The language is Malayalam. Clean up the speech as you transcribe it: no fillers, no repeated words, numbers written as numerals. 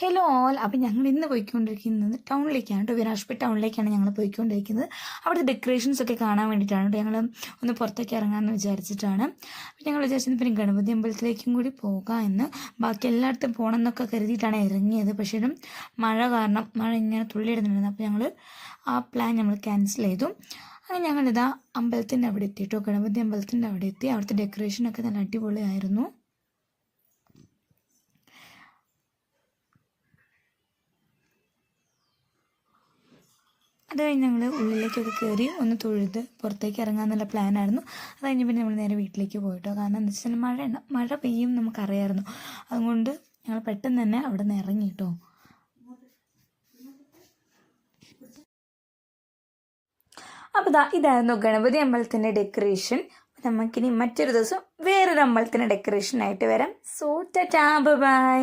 Hello all. അപ്പം ഞങ്ങൾ ഇന്ന് പോയിക്കൊണ്ടിരിക്കുന്നത് ടൗണിലേക്കാണ് കേട്ടോ. വിരാജ്പേട്ട് ടൗണിലേക്കാണ് ഞങ്ങൾ പോയിക്കൊണ്ടിരിക്കുന്നത്. അവിടുത്തെ ഡെക്കറേഷൻസ് ഒക്കെ കാണാൻ വേണ്ടിയിട്ടാണ് കേട്ടോ. ഞങ്ങൾ ഒന്ന് പുറത്തേക്ക് ഇറങ്ങാമെന്ന് വിചാരിച്ചിട്ടാണ്. അപ്പം ഞങ്ങൾ വിചാരിച്ചത് പിന്നെ ഗണപതി അമ്പലത്തിലേക്കും കൂടി പോകാം എന്ന്. ബാക്കി എല്ലായിടത്തും പോകണം എന്നൊക്കെ കരുതിയിട്ടാണ് ഇറങ്ങിയത്. പക്ഷേ മഴ കാരണം മഴ ഇങ്ങനെ തുള്ളിയിടുന്നുണ്ടായിരുന്നു. അപ്പോൾ ഞങ്ങൾ ആ പ്ലാൻ നമ്മൾ ക്യാൻസൽ ചെയ്തു. അങ്ങനെ ഞങ്ങളിതാ അമ്പലത്തിൻ്റെ അവിടെ എത്തി കേട്ടോ. ഗണപതി അമ്പലത്തിൻ്റെ അവിടെ എത്തി. അവിടുത്തെ ഡെക്കറേഷനൊക്കെ നല്ല അടിപൊളിയായിരുന്നു. അത് കഴിഞ്ഞ് ഞങ്ങൾ ഉള്ളിലേക്കൊക്കെ കയറി ഒന്ന് തൊഴുത് പുറത്തേക്ക് ഇറങ്ങാമെന്നുള്ള പ്ലാനായിരുന്നു. അത് കഴിഞ്ഞ് പിന്നെ നമ്മൾ നേരെ വീട്ടിലേക്ക് പോയിട്ടോ. കാരണം എന്താ വെച്ചാൽ മഴ പെയ്യും നമുക്കറിയാമായിരുന്നു. അതുകൊണ്ട് ഞങ്ങൾ പെട്ടെന്ന് തന്നെ അവിടെ നിന്ന് ഇറങ്ങി കേട്ടോ. അപ്പോൾ ഇതായിരുന്നു ഗണപതി അമ്പലത്തിൻ്റെ ഡെക്കറേഷൻ. നമുക്കിനി മറ്റൊരു ദിവസം വേറൊരു അമ്പലത്തിൻ്റെ ഡെക്കറേഷനായിട്ട് വരാം. So tata bye.